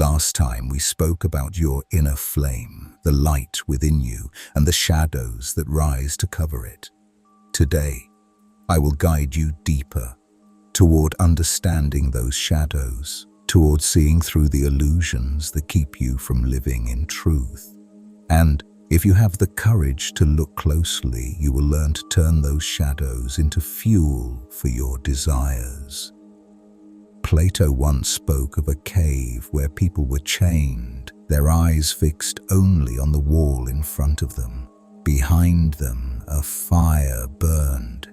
Last time we spoke about your inner flame, the light within you, and the shadows that rise to cover it. Today, I will guide you deeper toward understanding those shadows, toward seeing through the illusions that keep you from living in truth. And if you have the courage to look closely, you will learn to turn those shadows into fuel for your desires. Plato once spoke of a cave where people were chained, their eyes fixed only on the wall in front of them. Behind them, a fire burned,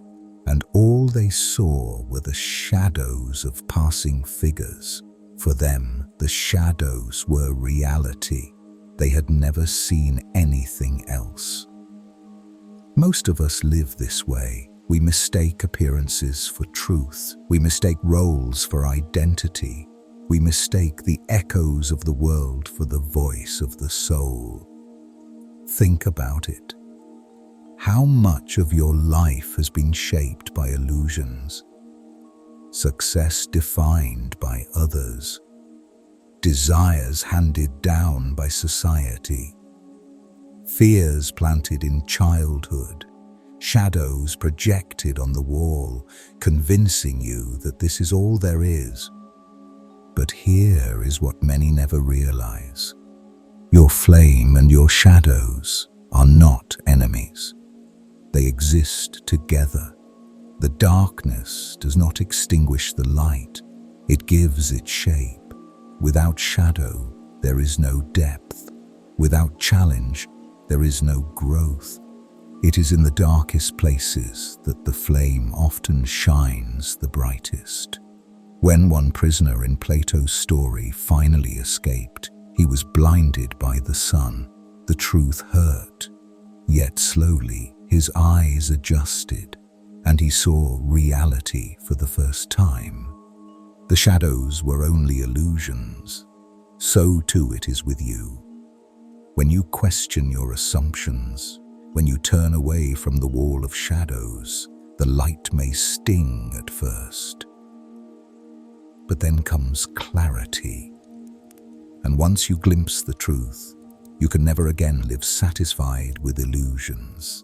and all they saw were the shadows of passing figures. For them, the shadows were reality. They had never seen anything else. Most of us live this way. We mistake appearances for truth. We mistake roles for identity. We mistake the echoes of the world for the voice of the soul. Think about it. How much of your life has been shaped by illusions? Success defined by others. Desires handed down by society. Fears planted in childhood. Shadows projected on the wall, convincing you that this is all there is. But here is what many never realize. Your flame and your shadows are not enemies. They exist together. The darkness does not extinguish the light. It gives it shape. Without shadow, there is no depth. Without challenge, there is no growth. It is in the darkest places that the flame often shines the brightest. When one prisoner in Plato's story finally escaped, he was blinded by the sun. The truth hurt. Yet slowly, his eyes adjusted, and he saw reality for the first time. The shadows were only illusions. So too it is with you. When you question your assumptions, when you turn away from the wall of shadows, the light may sting at first. But then comes clarity. And once you glimpse the truth, you can never again live satisfied with illusions.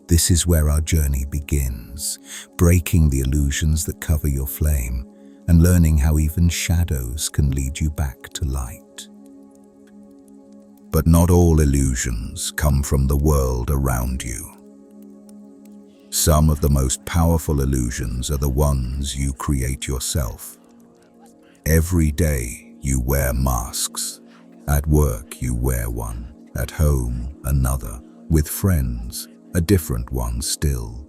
This is where our journey begins, breaking the illusions that cover your flame and learning how even shadows can lead you back to light. But not all illusions come from the world around you. Some of the most powerful illusions are the ones you create yourself. Every day you wear masks. At work you wear one, at home another, with friends a different one still.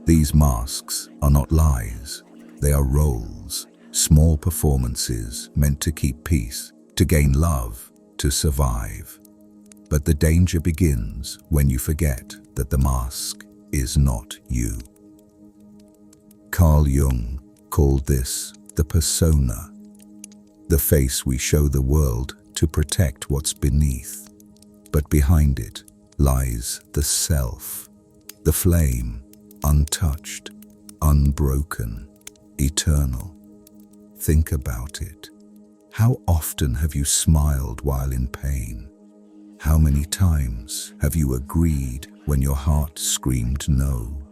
These masks are not lies, they are roles, small performances meant to keep peace, to gain love, to survive. But the danger begins when you forget that the mask is not you. Carl Jung called this the persona, the face we show the world to protect what's beneath. But behind it lies the self, the flame, untouched, unbroken, eternal. Think about it. How often have you smiled while in pain? How many times have you agreed when your heart screamed no?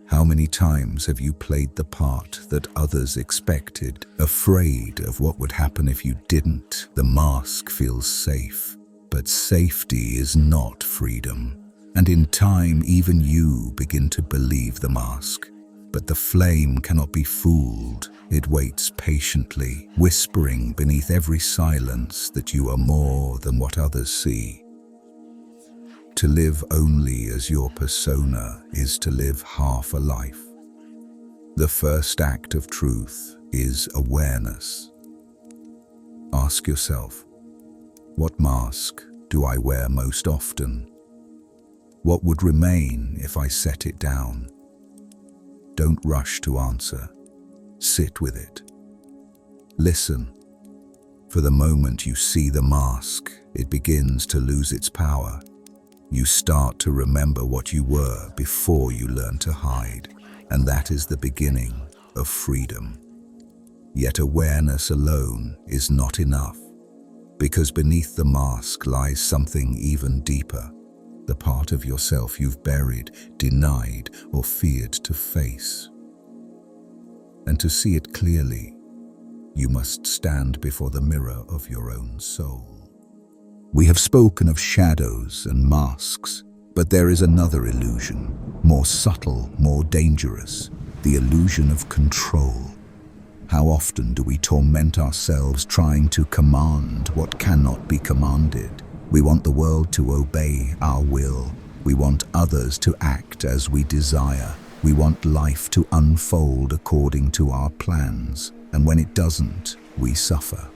How many times have you played the part that others expected, afraid of what would happen if you didn't? The mask feels safe, but safety is not freedom. And in time, even you begin to believe the mask. But the flame cannot be fooled. It waits patiently, whispering beneath every silence that you are more than what others see. To live only as your persona is to live half a life. The first act of truth is awareness. Ask yourself, what mask do I wear most often? What would remain if I set it down? Don't rush to answer. Sit with it. Listen. For the moment you see the mask, it begins to lose its power. You start to remember what you were before you learn to hide, and that is the beginning of freedom. Yet awareness alone is not enough, because beneath the mask lies something even deeper, the part of yourself you've buried, denied, or feared to face. And to see it clearly, you must stand before the mirror of your own soul. We have spoken of shadows and masks, but there is another illusion, more subtle, more dangerous, the illusion of control. How often do we torment ourselves trying to command what cannot be commanded? We want the world to obey our will. We want others to act as we desire. We want life to unfold according to our plans. And when it doesn't, we suffer.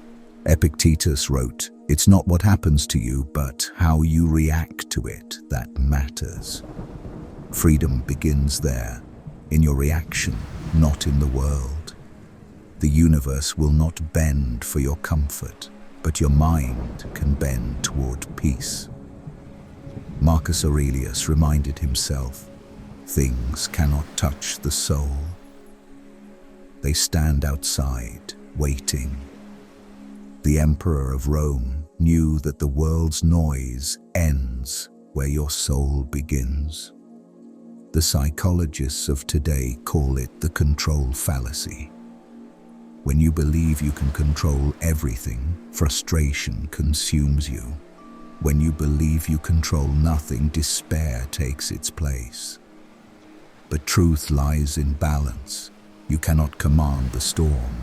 Epictetus wrote, "It's not what happens to you, but how you react to it that matters." Freedom begins there, in your reaction, not in the world. The universe will not bend for your comfort, but your mind can bend toward peace. Marcus Aurelius reminded himself, things cannot touch the soul. They stand outside, waiting. The Emperor of Rome knew that the world's noise ends where your soul begins. The psychologists of today call it the control fallacy. When you believe you can control everything, frustration consumes you. When you believe you control nothing, despair takes its place. But truth lies in balance. You cannot command the storm,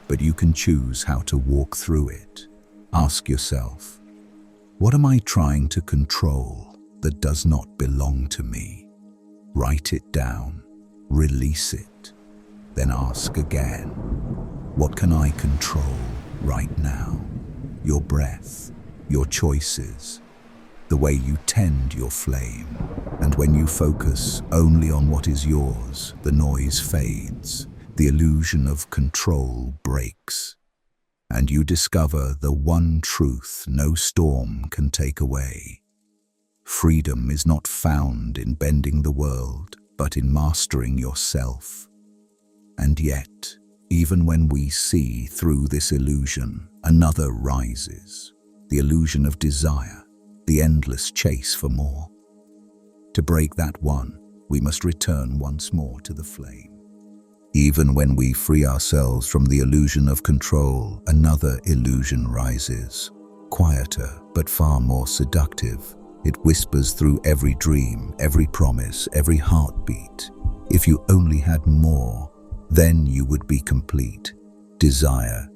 but you can choose how to walk through it. Ask yourself, what am I trying to control that does not belong to me? Write it down, release it, then ask again, what can I control right now? Your breath, your choices, the way you tend your flame. And when you focus only on what is yours, the noise fades, the illusion of control breaks, and you discover the one truth no storm can take away. Freedom is not found in bending the world, but in mastering yourself. And yet, even when we see through this illusion, another rises, the illusion of desire, the endless chase for more. To break that one, we must return once more to the flame. Even when we free ourselves from the illusion of control, another illusion rises, quieter but far more seductive. It whispers through every dream, every promise, every heartbeat. If you only had more, then you would be complete. Desire,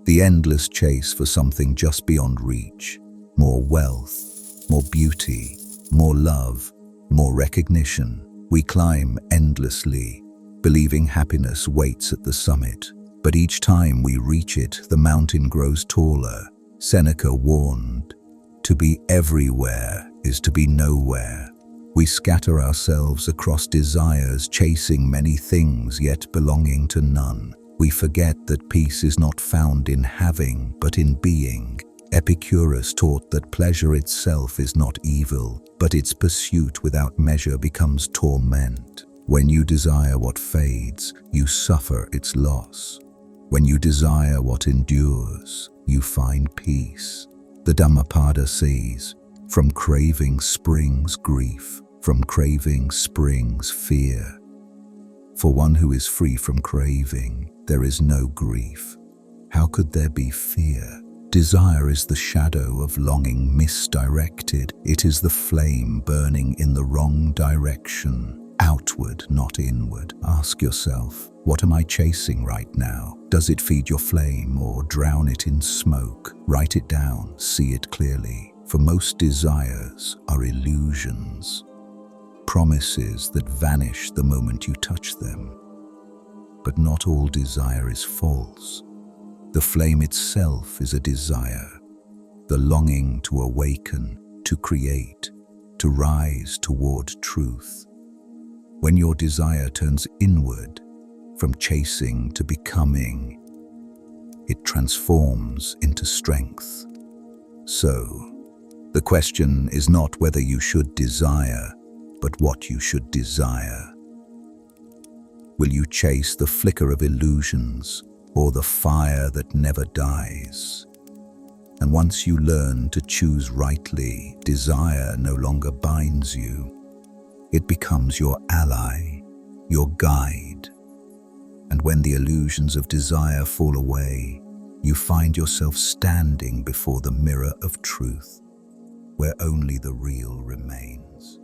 the endless chase for something just beyond reach. More wealth, more beauty, more love, more recognition. We climb endlessly, believing happiness waits at the summit. But each time we reach it, the mountain grows taller. Seneca warned, to be everywhere is to be nowhere. We scatter ourselves across desires, chasing many things yet belonging to none. We forget that peace is not found in having, but in being. Epictetus taught that pleasure itself is not evil, but its pursuit without measure becomes torment. When you desire what fades, you suffer its loss. When you desire what endures, you find peace. The Dhammapada says, from craving springs grief, from craving springs fear. For one who is free from craving, there is no grief. How could there be fear? Desire is the shadow of longing misdirected. It is the flame burning in the wrong direction, outward, not inward. Ask yourself, what am I chasing right now? Does it feed your flame or drown it in smoke? Write it down, see it clearly. For most desires are illusions, promises that vanish the moment you touch them. But not all desire is false. The flame itself is a desire, the longing to awaken, to create, to rise toward truth. When your desire turns inward, from chasing to becoming, it transforms into strength. So, the question is not whether you should desire, but what you should desire. Will you chase the flicker of illusions, or the fire that never dies. And once you learn to choose rightly, desire no longer binds you. It becomes your ally, your guide. And when the illusions of desire fall away, you find yourself standing before the mirror of truth, where only the real remains.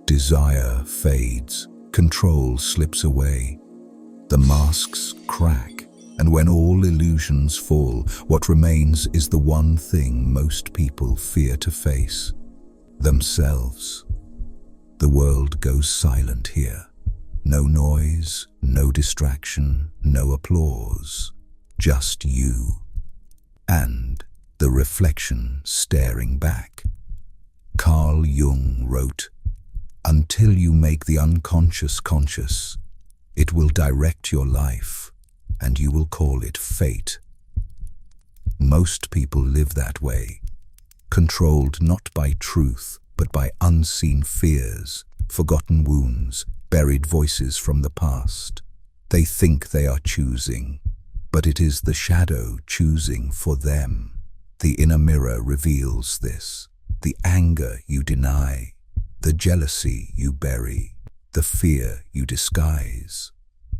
Desire fades, control slips away, the masks crack, and when all illusions fall, what remains is the one thing most people fear to face: themselves. The world goes silent here. No noise, no distraction, no applause. Just you. And the reflection staring back. Carl Jung wrote, "Until you make the unconscious conscious, it will direct your life, and you will call it fate." Most people live that way, controlled not by truth, but by unseen fears, forgotten wounds, buried voices from the past. They think they are choosing, but it is the shadow choosing for them. The inner mirror reveals this. The anger you deny, the jealousy you bury, the fear you disguise.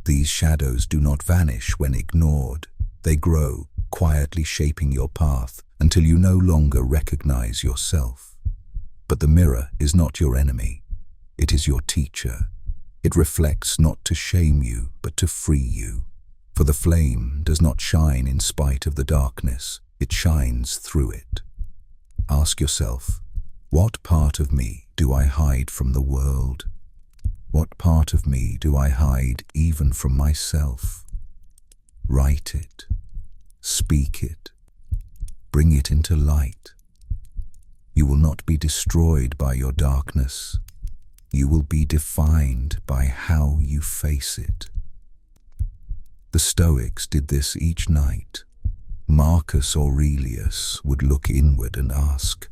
These shadows do not vanish when ignored. They grow, quietly shaping your path until you no longer recognize yourself. But the mirror is not your enemy. It is your teacher. It reflects not to shame you, but to free you. For the flame does not shine in spite of the darkness. It shines through it. Ask yourself, what part of me do I hide from the world? What part of me do I hide even from myself? Write it. Speak it. Bring it into light. You will not be destroyed by your darkness. You will be defined by how you face it. The Stoics did this each night. Marcus Aurelius would look inward and ask,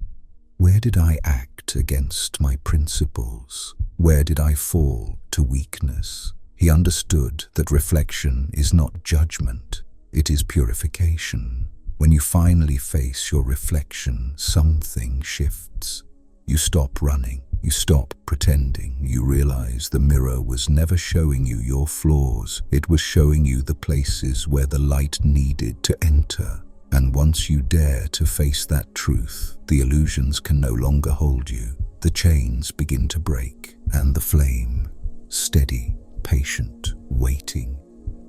where did I act against my principles? Where did I fall to weakness? He understood that reflection is not judgment, it is purification. When you finally face your reflection, something shifts. You stop running, you stop pretending, you realize the mirror was never showing you your flaws, it was showing you the places where the light needed to enter. And once you dare to face that truth, the illusions can no longer hold you. The chains begin to break, and the flame, steady, patient, waiting,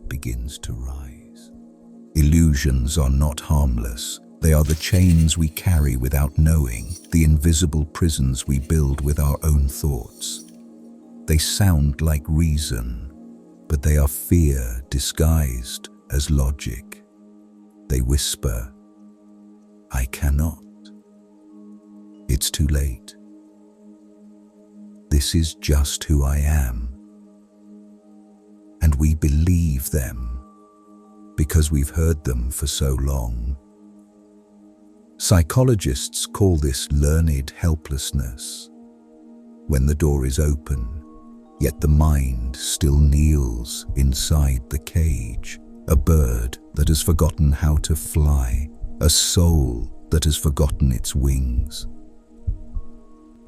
begins to rise. Illusions are not harmless. They are the chains we carry without knowing, the invisible prisons we build with our own thoughts. They sound like reason, but they are fear disguised as logic. They whisper, I cannot. It's too late. This is just who I am. And we believe them because we've heard them for so long. Psychologists call this learned helplessness. When the door is open, yet the mind still kneels inside the cage, a bird that has forgotten how to fly, a soul that has forgotten its wings.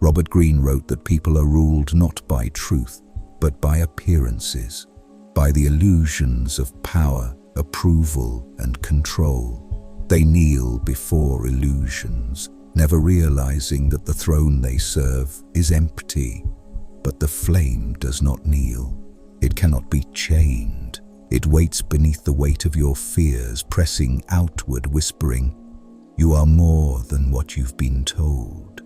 Robert Greene wrote that people are ruled not by truth, but by appearances, by the illusions of power, approval, and control. They kneel before illusions, never realizing that the throne they serve is empty. But the flame does not kneel. It cannot be chained. It waits beneath the weight of your fears, pressing outward, whispering, you are more than what you've been told.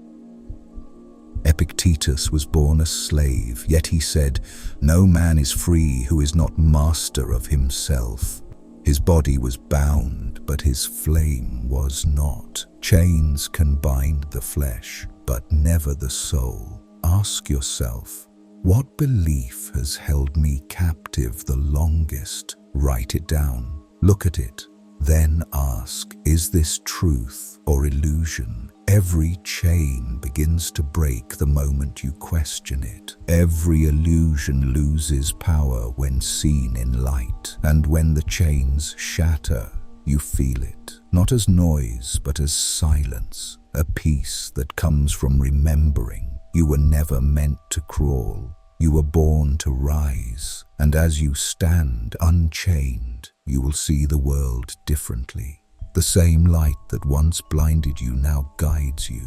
Epictetus was born a slave, yet he said, no man is free who is not master of himself. His body was bound, but his flame was not. Chains can bind the flesh, but never the soul. Ask yourself, what belief has held me captive the longest? Write it down. Look at it. Then ask, is this truth or illusion? Every chain begins to break the moment you question it. Every illusion loses power when seen in light. And when the chains shatter, you feel it, not as noise, but as silence, a peace that comes from remembering you were never meant to crawl. You were born to rise, and as you stand unchained, you will see the world differently. The same light that once blinded you now guides you.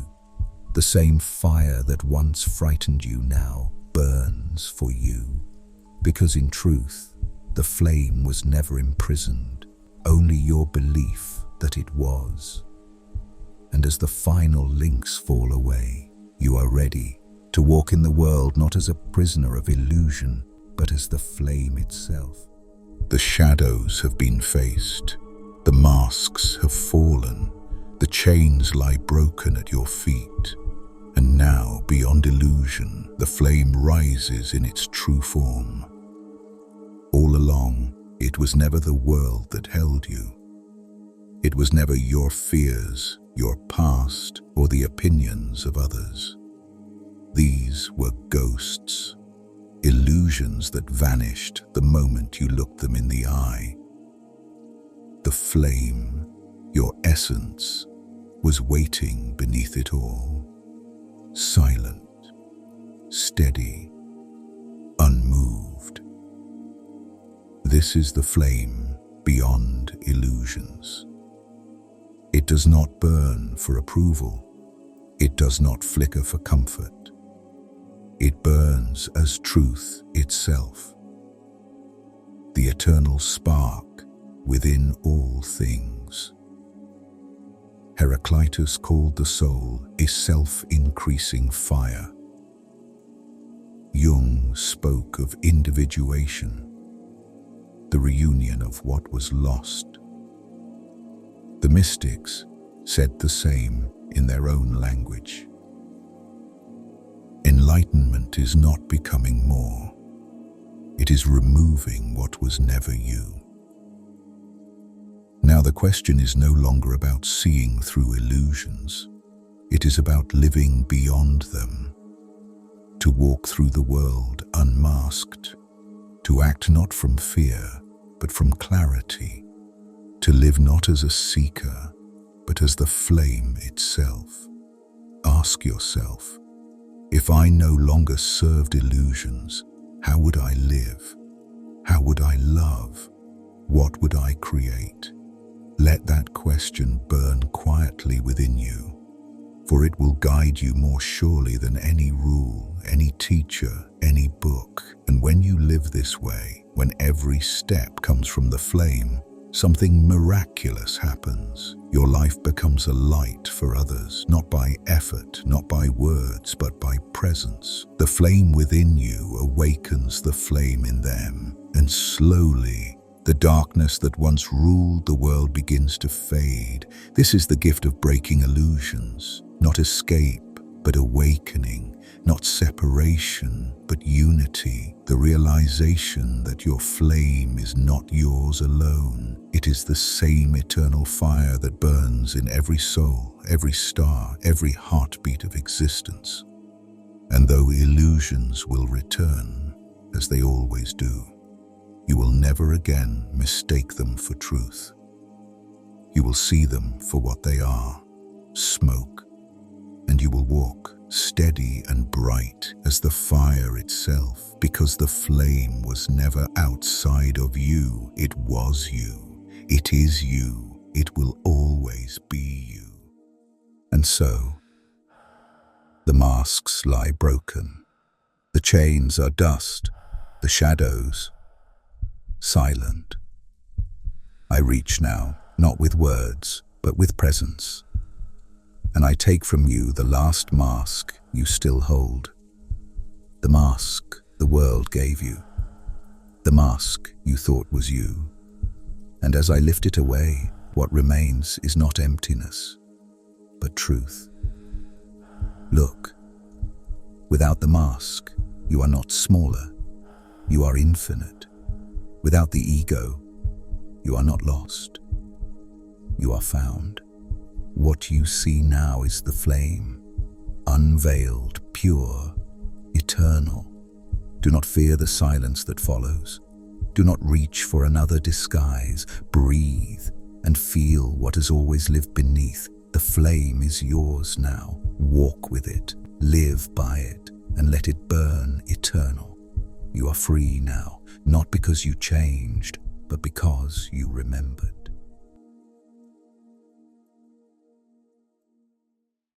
The same fire that once frightened you now burns for you. Because in truth, the flame was never imprisoned, only your belief that it was. And as the final links fall away, you are ready to walk in the world not as a prisoner of illusion, but as the flame itself. The shadows have been faced. The masks have fallen, the chains lie broken at your feet, and now, beyond illusion, the flame rises in its true form. All along, it was never the world that held you. It was never your fears, your past, or the opinions of others. These were ghosts, illusions that vanished the moment you looked them in the eye. The flame, your essence, was waiting beneath it all, silent, steady, unmoved. This is the flame beyond illusions. It does not burn for approval. It does not flicker for comfort. It burns as truth itself, the eternal spark within all things. Heraclitus called the soul a self-increasing fire. Jung spoke of individuation, the reunion of what was lost. The mystics said the same in their own language. Enlightenment is not becoming more. It is removing what was never you. Now the question is no longer about seeing through illusions. It is about living beyond them. To walk through the world unmasked. To act not from fear, but from clarity. To live not as a seeker, but as the flame itself. Ask yourself, if I no longer served illusions, how would I live? How would I love? What would I create? Let that question burn quietly within you, for it will guide you more surely than any rule, any teacher, any book. And when you live this way, when every step comes from the flame, something miraculous happens. Your life becomes a light for others, not by effort, not by words, but by presence. The flame within you awakens the flame in them, and slowly, the darkness that once ruled the world begins to fade. This is the gift of breaking illusions, not escape, but awakening, not separation, but unity, the realization that your flame is not yours alone. It is the same eternal fire that burns in every soul, every star, every heartbeat of existence. And though illusions will return, as they always do, you will never again mistake them for truth. You will see them for what they are, smoke, and you will walk steady and bright as the fire itself, because the flame was never outside of you. It was you. It is you. It will always be you. And so, the masks lie broken. The chains are dust. The shadows silent. I reach now, not with words, but with presence. And I take from you the last mask you still hold. The mask the world gave you. The mask you thought was you. And as I lift it away, what remains is not emptiness, but truth. Look, without the mask, you are not smaller. You are infinite. Without the ego, you are not lost. You are found. What you see now is the flame, unveiled, pure, eternal. Do not fear the silence that follows. Do not reach for another disguise. Breathe and feel what has always lived beneath. The flame is yours now. Walk with it, live by it, and let it burn eternal. You are free now, not because you changed, but because you remembered.